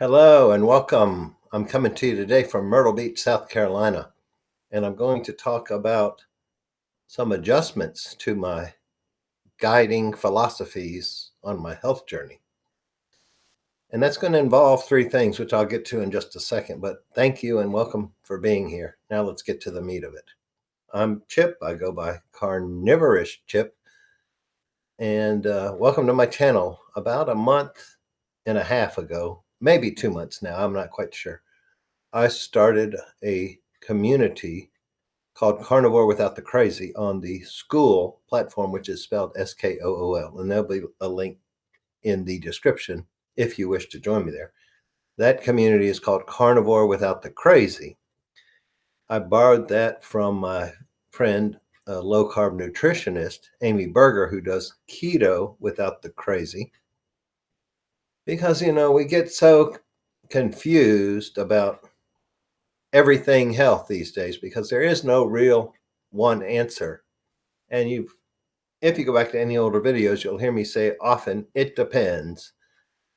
Hello and welcome. I'm coming to you today from Myrtle Beach, South Carolina, and I'm going to talk about some adjustments to my guiding philosophies on my health journey. And that's going to involve three things, which I'll get to in just a second. But thank you and welcome for being here. Now let's get to the meat of it. I'm Chip. I go by Carnivore Chip. And welcome to my channel. About a month and a half ago, maybe 2 months now, I'm not quite sure, I started a community called Carnivore Without the Crazy on the school platform, which is spelled SKOOL. And there'll be a link in the description if you wish to join me there. That community is called Carnivore Without the Crazy. I borrowed that from my friend, a low carb nutritionist, Amy Berger, who does keto without the crazy. Because, we get so confused about everything health these days because there is no real one answer. And if you go back to any older videos, you'll hear me say often, it depends.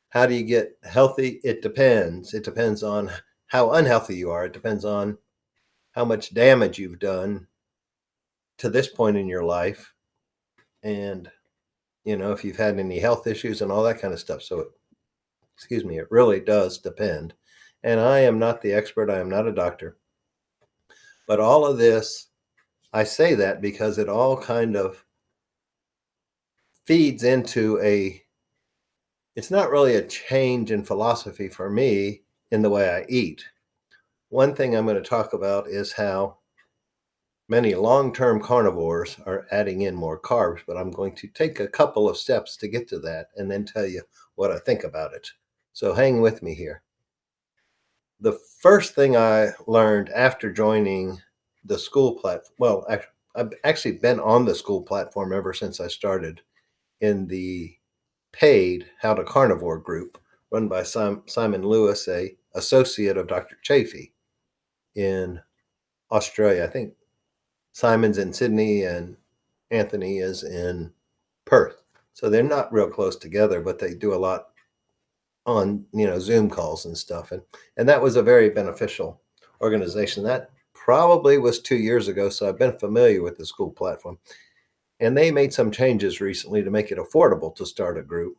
How do you get healthy? It depends. It depends on how unhealthy you are. It depends on how much damage you've done to this point in your life. And, if you've had any health issues and all that kind of stuff. So, it really does depend. And I am not the expert. I am not a doctor. But all of this, I say that because it all kind of feeds into it's not really a change in philosophy for me in the way I eat. One thing I'm going to talk about is how many long-term carnivores are adding in more carbs, but I'm going to take a couple of steps to get to that and then tell you what I think about it. So hang with me here. The first thing I learned after joining the school platform, I've actually been on the school platform ever since I started in the paid How to Carnivore group run by Simon Lewis, a associate of Dr. Chafee in Australia. I think Simon's in Sydney and Anthony is in Perth. So they're not real close together, but they do a lot on, Zoom calls and stuff. And that was a very beneficial organization. That probably was 2 years ago. So I've been familiar with the school platform. And they made some changes recently to make it affordable to start a group.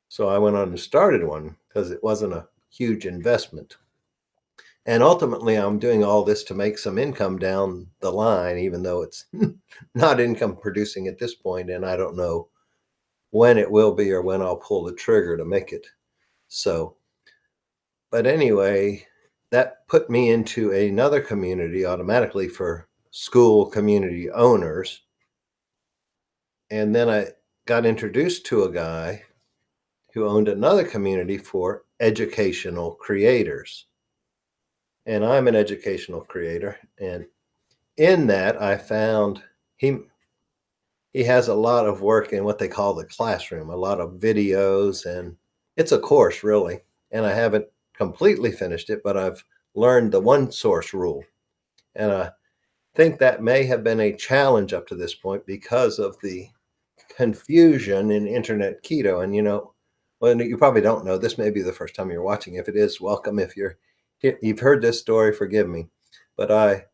So I went on and started one because it wasn't a huge investment. And ultimately, I'm doing all this to make some income down the line, even though it's not income producing at this point, and I don't know when it will be or when I'll pull the trigger to make it so. But anyway, that put me into another community automatically for school community owners. And then I got introduced to a guy who owned another community for educational creators. And I'm an educational creator. And in that, I found he has a lot of work in what they call the classroom, a lot of videos, and it's a course really. And I haven't completely finished it, but I've learned the one source rule. And I think that may have been a challenge up to this point because of the confusion in internet keto. And well, you probably don't know, this may be the first time you're watching. If it is, welcome. If you've heard this story, forgive me. But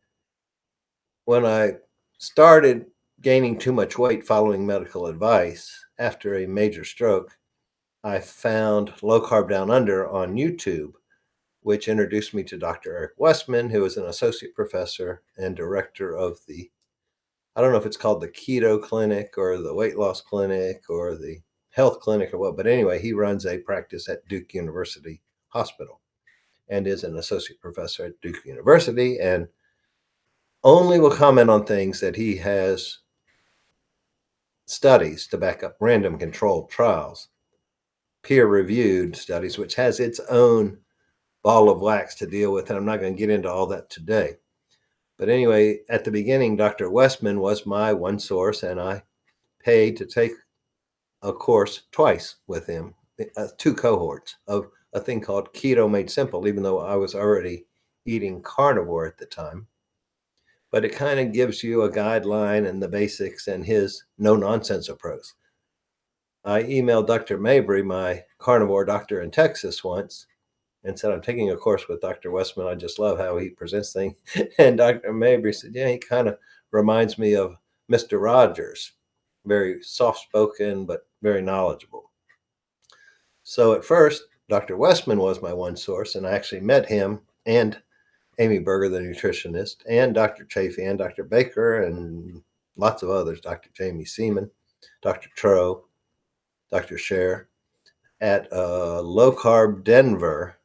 when I started gaining too much weight following medical advice after a major stroke, I found Low Carb Down Under on YouTube, which introduced me to Dr. Eric Westman, who is an associate professor and director of I don't know if it's called the Keto Clinic or the Weight Loss Clinic or the Health Clinic or what, but anyway, he runs a practice at Duke University Hospital and is an associate professor at Duke University and only will comment on things that he has studies to back up, random controlled trials, peer-reviewed studies, which has its own ball of wax to deal with, and I'm not going to get into all that today. But anyway, at the beginning, Dr. Westman was my one source, and I paid to take a course twice with him, 2 cohorts of a thing called Keto Made Simple, even though I was already eating carnivore at the time. But it kind of gives you a guideline and the basics and his no-nonsense approach. I emailed Dr. Mabry, my carnivore doctor in Texas once, and said, I'm taking a course with Dr. Westman. I just love how he presents things. And Dr. Mabry said, yeah, he kind of reminds me of Mr. Rogers, very soft spoken, but very knowledgeable. So at first, Dr. Westman was my one source, and I actually met him and Amy Berger, the nutritionist, and Dr. Chafee and Dr. Baker, and lots of others, Dr. Jamie Seaman, Dr. Tro, Dr. Scher, at Low Carb Denver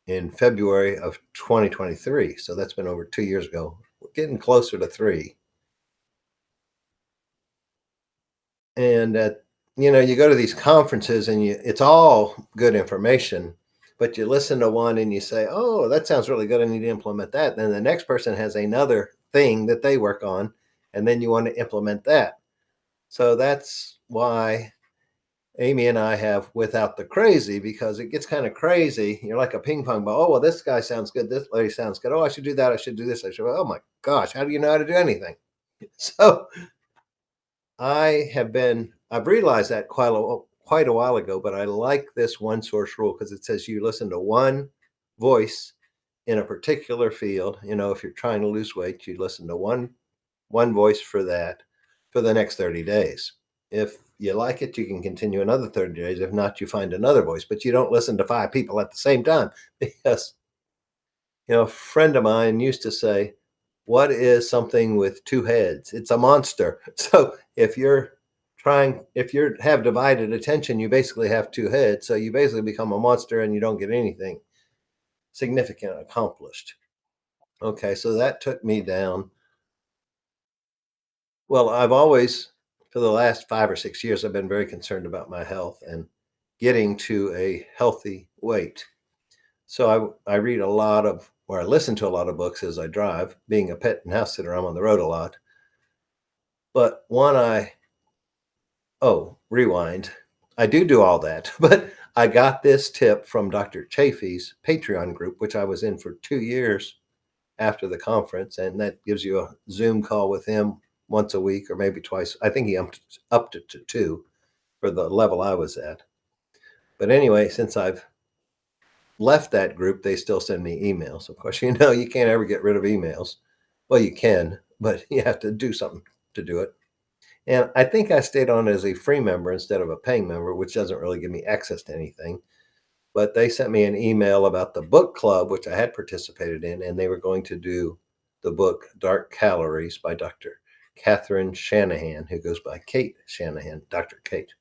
in February of 2023. So that's been over 2 years ago. We're getting closer to 3. And you go to these conferences and it's all good information, but you listen to one and you say, oh, that sounds really good. I need to implement that. And then the next person has another thing that they work on, and then you want to implement that. So that's why Amy and I have Without the Crazy, because it gets kind of crazy. You're like a ping pong ball. Oh, well, this guy sounds good. This lady sounds good. Oh, I should do that. I should do this. I should. Oh my gosh, how do you know how to do anything? So I've realized that quite a while ago, but I like this one source rule because it says you listen to one voice in a particular field. If you're trying to lose weight, you listen to one voice for that for the next 30 days. If you like it, you can continue another 30 days. If not, you find another voice, but you don't listen to 5 people at the same time, because a friend of mine used to say, what is something with 2 heads? It's a monster. So if you have divided attention, you basically have 2 heads. So you basically become a monster and you don't get anything significant accomplished. Okay, so that took me down. Well, I've always, for the last 5 or 6 years, I've been very concerned about my health and getting to a healthy weight. So I read a lot of, or I listen to a lot of books as I drive. Being a pet and house sitter, I'm on the road a lot. But rewind. I do all that, but I got this tip from Dr. Chafee's Patreon group, which I was in for 2 years after the conference, and that gives you a Zoom call with him once a week or maybe twice. I think he upped it to 2 for the level I was at. But anyway, since I've left that group, they still send me emails. Of course, you can't ever get rid of emails. Well, you can, but you have to do something to do it. And I think I stayed on as a free member instead of a paying member, which doesn't really give me access to anything. But they sent me an email about the book club, which I had participated in, and they were going to do the book Dark Calories by Dr. Catherine Shanahan, who goes by Kate Shanahan, Dr. Kate.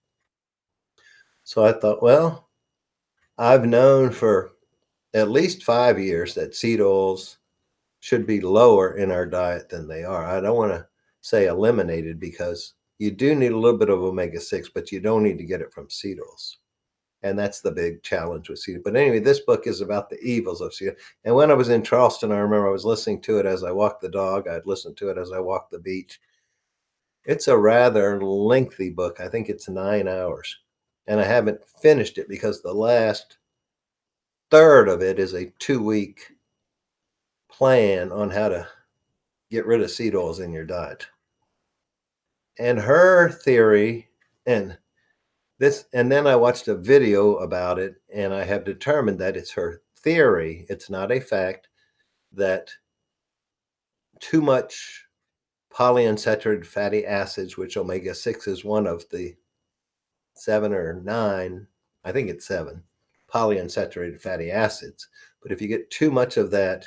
So I thought, well, I've known for at least 5 years that seed oils should be lower in our diet than they are. I don't want to say eliminated, because you do need a little bit of omega-6, but you don't need to get it from seed oils. And that's the big challenge with seed. But anyway, this book is about the evils of seed. And when I was in Charleston, I remember I was listening to it as I walked the dog. I'd listen to it as I walked the beach. It's a rather lengthy book. I think it's 9 hours. And I haven't finished it because the last third of it is a 2-week plan on how to get rid of seed oils in your diet. And her theory, and then I watched a video about it, and I have determined that it's her theory. It's not a fact that too much polyunsaturated fatty acids, which omega-6 is one of the 7 or 9, I think it's 7 polyunsaturated fatty acids. But if you get too much of that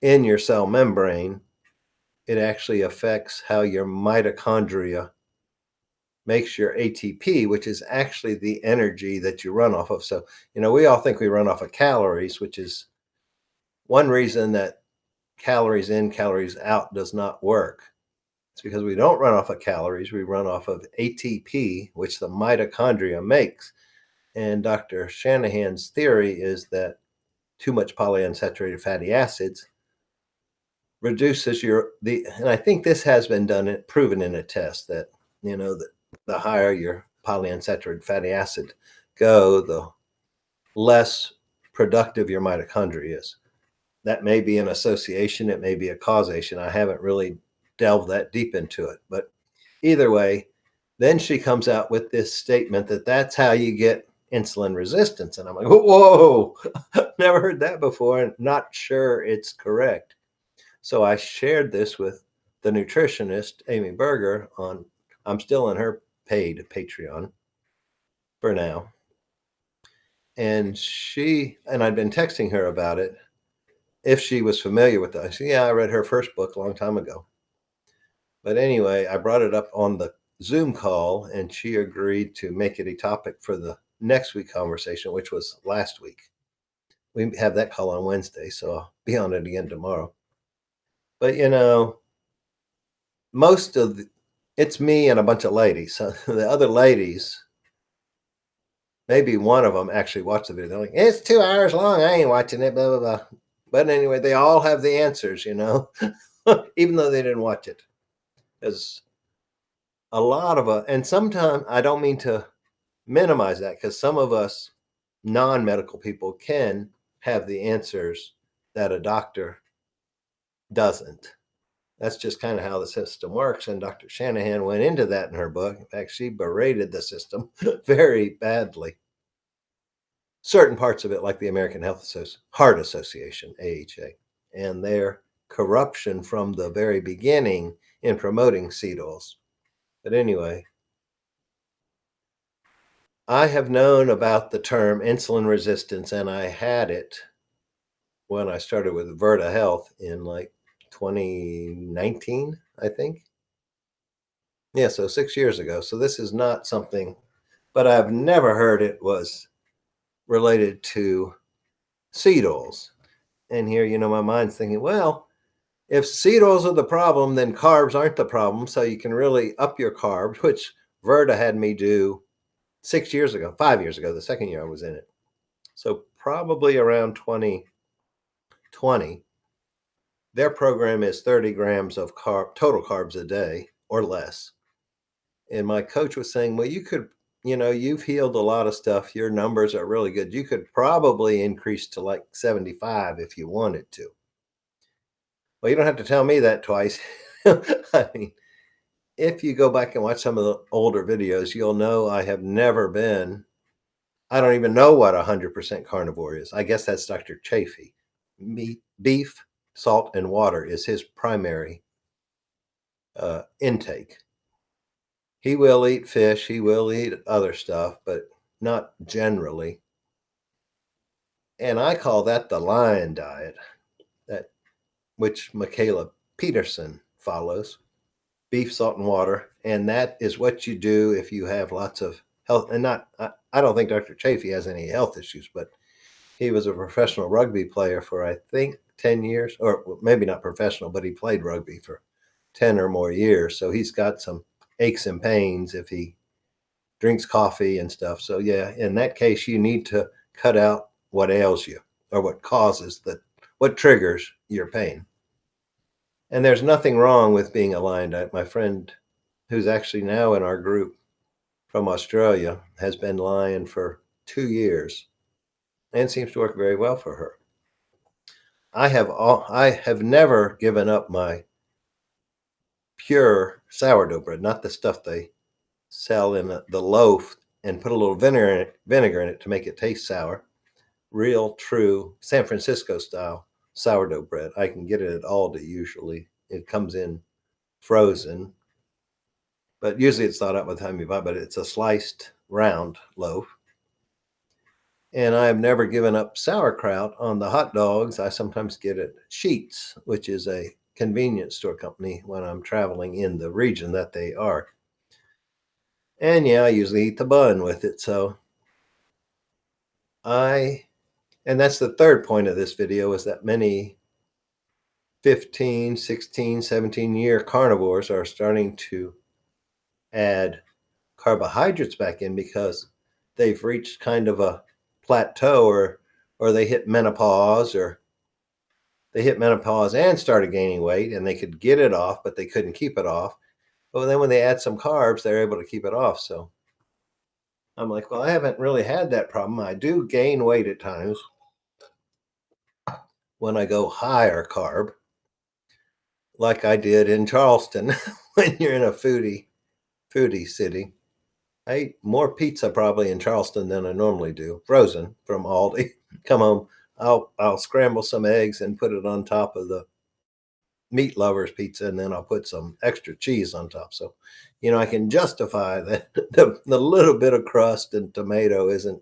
in your cell membrane, it actually affects how your mitochondria makes your ATP, which is actually the energy that you run off of. So, we all think we run off of calories, which is one reason that calories in, calories out does not work. It's because we don't run off of calories. We run off of ATP, which the mitochondria makes. And Dr. Shanahan's theory is that too much polyunsaturated fatty acids reduces and I think this has been proven in a test that, that the higher your polyunsaturated fatty acid go, the less productive your mitochondria is. That may be an association. It may be a causation. I haven't really delved that deep into it. But either way, then she comes out with this statement that that's how you get insulin resistance. And I'm like, whoa, never heard that before, and not sure it's correct. So I shared this with the nutritionist, Amy Berger, on, I'm still in her paid Patreon for now. And I'd been texting her about it, if she was familiar with it. I said, yeah, I read her first book a long time ago. But anyway, I brought it up on the Zoom call, and she agreed to make it a topic for the next week conversation, which was last week. We have that call on Wednesday, so I'll be on it again tomorrow. But it's me and a bunch of ladies. So the other ladies, maybe one of them actually watched the video. They're like, it's 2 hours long. I ain't watching it, blah, blah, blah. But anyway, they all have the answers, even though they didn't watch it. There's a lot of and sometimes I don't mean to minimize that, because some of us non-medical people can have the answers that a doctor doesn't. That's just kind of how the system works. And Dr. Shanahan went into that in her book. In fact, she berated the system very badly. Certain parts of it, like the American Heart Association, AHA, and their corruption from the very beginning in promoting seed oils. But anyway, I have known about the term insulin resistance, and I had it when I started with Verta Health in like 2019, I think. Yeah, so 6 years ago. So this is not something, but I've never heard it was related to seed oils. And here, my mind's thinking, well, if seed oils are the problem, then carbs aren't the problem. So you can really up your carbs, which Verta had me do 5 years ago, the second year I was in it. So probably around 2020, their program is 30 grams of total carbs a day or less. And my coach was saying, well, you could, you've healed a lot of stuff. Your numbers are really good. You could probably increase to like 75 if you wanted to. Well, you don't have to tell me that twice. I mean, if you go back and watch some of the older videos, you'll know I have never been, I don't even know what 100% carnivore is. I guess that's Dr. Chafee. Meat, beef, salt, and water is his primary intake. He will eat fish, he will eat other stuff, but not generally. And I call that the lion diet, which Michaela Peterson follows. Beef, salt, and water. And that is what you do if you have lots of health. And I don't think Dr. Chafee has any health issues, but he was a professional rugby player for, I think, 10 years, or maybe not professional, but he played rugby for 10 or more years. So he's got some aches and pains if he drinks coffee and stuff. So yeah, in that case, you need to cut out what ails you or what triggers your pain. And there's nothing wrong with being a lion diet. My friend, who's actually now in our group from Australia, has been lion for 2 years and seems to work very well for her. I have never given up my pure sourdough bread, not the stuff they sell in the loaf and put a little vinegar in it to make it taste sour. Real, true San Francisco style sourdough bread. I can get it at Aldi usually. It comes in frozen, but usually it's thawed out by the time you buy it, but it's a sliced round loaf. And I have never given up sauerkraut on the hot dogs. I sometimes get it at Sheetz, which is a convenience store company when I'm traveling in the region that they are. And yeah, I usually eat the bun with it. So and that's the third point of this video, is that many 15, 16, 17-year carnivores are starting to add carbohydrates back in because they've reached kind of a plateau, or they hit menopause, and started gaining weight, and they could get it off, but they couldn't keep it off. But then when they add some carbs, they're able to keep it off. So I'm like, well, I haven't really had that problem. I do gain weight at times when I go higher carb, like I did in Charleston when you're in a foodie city. I eat more pizza probably in Charleston than I normally do, frozen from Aldi. Come home, I'll scramble some eggs and put it on top of the meat lovers pizza, and then I'll put some extra cheese on top. So, I can justify that the little bit of crust and tomato isn't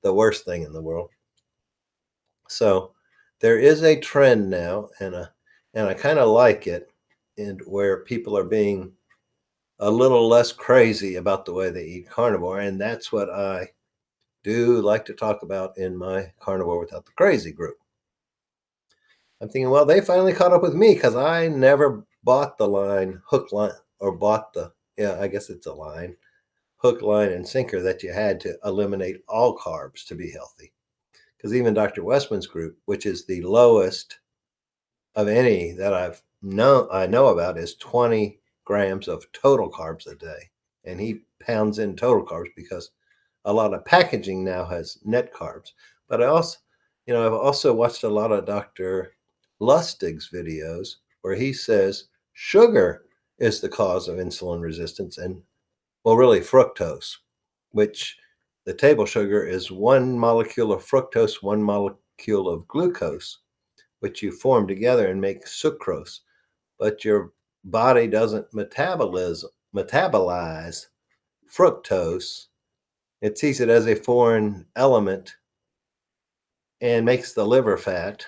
the worst thing in the world. So there is a trend now, and I kind of like it, and where people are being a little less crazy about the way they eat carnivore, and that's what I do like to talk about in my Carnivore Without the Crazy group. I'm thinking, well, they finally caught up with me because I never bought the line hook, line, or bought the, yeah, I guess it's a line, hook, line, and sinker that you had to eliminate all carbs to be healthy. Because even Dr. Westman's group, which is the lowest of any that I know about, is 20 grams of total carbs a day. And he pounds in total carbs because a lot of packaging now has net carbs. But I've also watched a lot of Dr. Lustig's videos where he says sugar is the cause of insulin resistance, and, well, really fructose, which the table sugar is one molecule of fructose, one molecule of glucose, which you form together and make sucrose. But your body doesn't metabolize fructose. It sees it as a foreign element and makes the liver fat.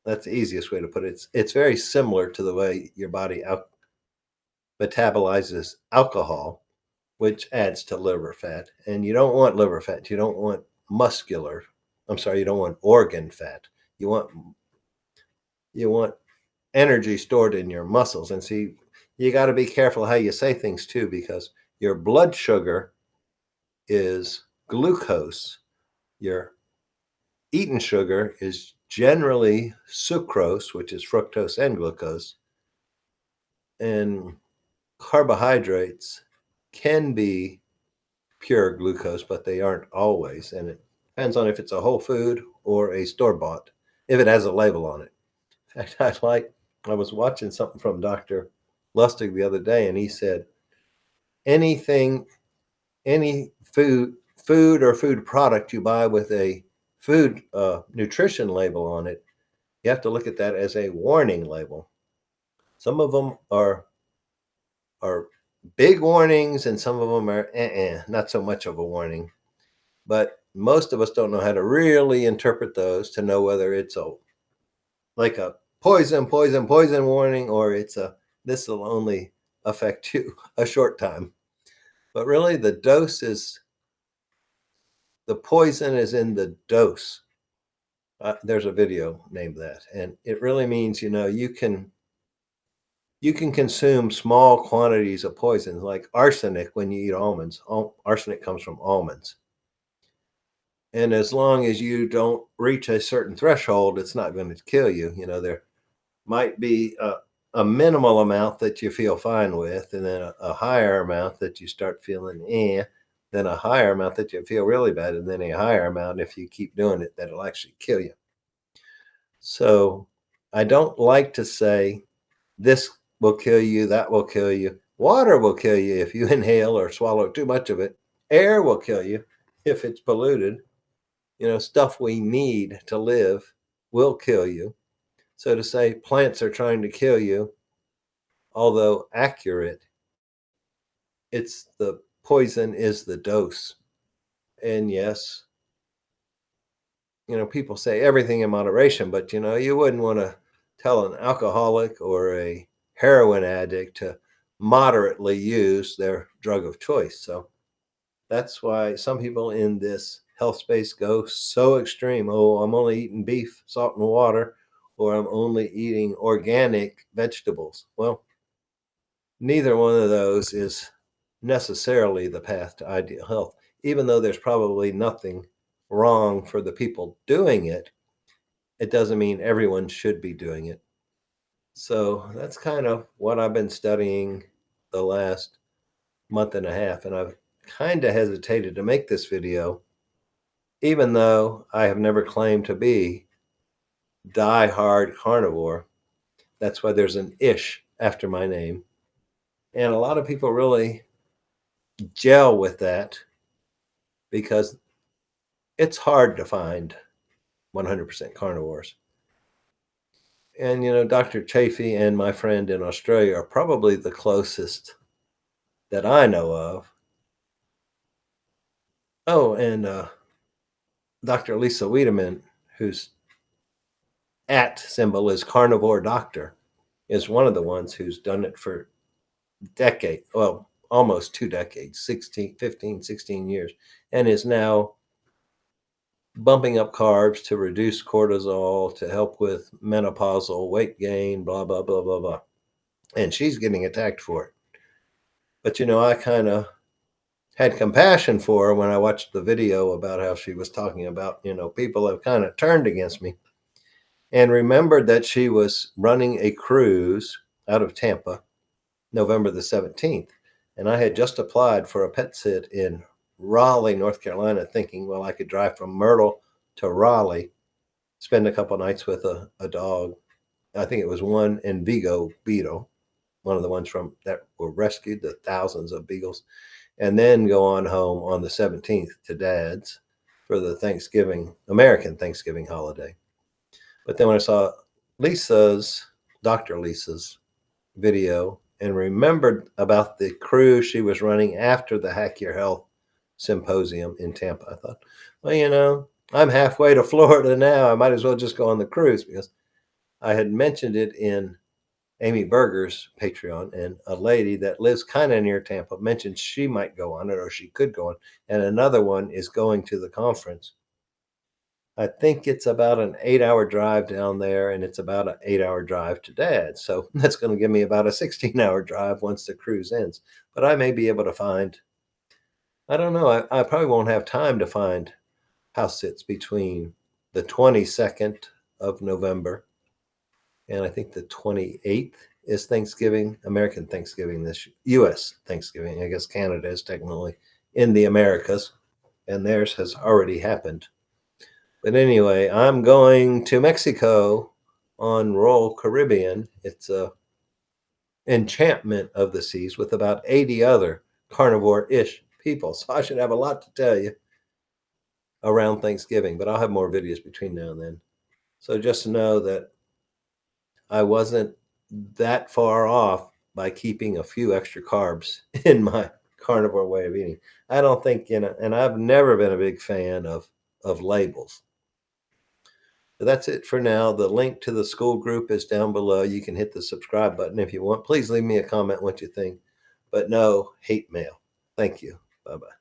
That's the easiest way to put it. It's very similar to the way your body metabolizes alcohol, which adds to liver fat. And you don't want liver fat. You don't want you don't want organ fat. You want energy stored in your muscles. And see, you got to be careful how you say things too, because your blood sugar is glucose. Your eaten sugar is generally sucrose, which is fructose and glucose. And carbohydrates can be pure glucose, but they aren't always. And it depends on if it's a whole food or a store-bought, if it has a label on it. In fact, I was watching something from Dr. Lustig the other day, and he said anything, any food or food product you buy with a food nutrition label on it, you have to look at that as a warning label. Some of them are big warnings, and some of them are not so much of a warning. But most of us don't know how to really interpret those to know whether it's like a poison warning, or this will only affect you a short time. But really, the poison is in the dose. There's a video named that, and it really means you can consume small quantities of poison, like arsenic. When you eat almonds, arsenic comes from almonds, and as long as you don't reach a certain threshold, it's not going to kill you. There might be a minimal amount that you feel fine with, and then a higher amount that you start feeling then a higher amount that you feel really bad, and then a higher amount, if you keep doing it, that'll actually kill you. So I don't like to say this will kill you, that will kill you. Water will kill you if you inhale or swallow too much of it. Air will kill you if it's polluted. Stuff we need to live will kill you. So to say plants are trying to kill you, although accurate, it's the poison is the dose. And yes, people say everything in moderation, but you wouldn't want to tell an alcoholic or a heroin addict to moderately use their drug of choice. So that's why some people in this health space go so extreme. Oh, I'm only eating beef, salt, and water, or I'm only eating organic vegetables. Well, neither one of those is necessarily the path to ideal health, even though there's probably nothing wrong for the people doing it. It doesn't mean everyone should be doing it. So that's kind of what I've been studying the last month and a half, and I've kind of hesitated to make this video, even though I have never claimed to be die-hard carnivore. That's why there's an ish after my name. And a lot of people really gel with that because it's hard to find 100% carnivores. And, Dr. Chafee and my friend in Australia are probably the closest that I know of. Oh, and Dr. Lisa Wiedemann, whose at symbol is Carnivore Doctor, is one of the ones who's done it for decades, well, almost 2 decades, 16, 15, 16 years, and is now bumping up carbs to reduce cortisol, to help with menopausal weight gain, blah, blah, blah, blah, blah. And she's getting attacked for it. But, I kind of had compassion for her when I watched the video about how she was talking about, people have kind of turned against me, and remembered that she was running a cruise out of Tampa November the 17th. And I had just applied for a pet sit in Raleigh, North Carolina, thinking, well, I could drive from Myrtle to Raleigh, spend a couple nights with a dog. I think it was one in Vigo beetle, one of the ones from that were rescued, the thousands of beagles, and then go on home on the 17th to Dad's for the American Thanksgiving holiday. But then when I saw Dr. Lisa's video and remembered about the cruise she was running after the Hack Your Health symposium in Tampa, I thought, well, I'm halfway to Florida now. I might as well just go on the cruise, because I had mentioned it in Amy Berger's Patreon, and a lady that lives kind of near Tampa mentioned she might go on it, or she could go on. And another one is going to the conference. I think it's about an 8-hour drive down there, and it's about an 8-hour drive to Dad. So that's going to give me about a 16-hour drive once the cruise ends. But I may be able to find, I don't know, I probably won't have time to find house sits between the 22nd of November and I think the 28th is Thanksgiving, American Thanksgiving, this U.S. Thanksgiving. I guess Canada is technically in the Americas, and theirs has already happened. But anyway, I'm going to Mexico on Royal Caribbean. It's a enchantment of the seas with about 80 other carnivore-ish people. So I should have a lot to tell you around Thanksgiving, but I'll have more videos between now and then. So just know that I wasn't that far off by keeping a few extra carbs in my carnivore way of eating. I don't think, and I've never been a big fan of labels. So that's it for now. The link to the school group is down below. You can hit the subscribe button if you want. Please leave me a comment what you think, but no hate mail. Thank you. Bye-bye.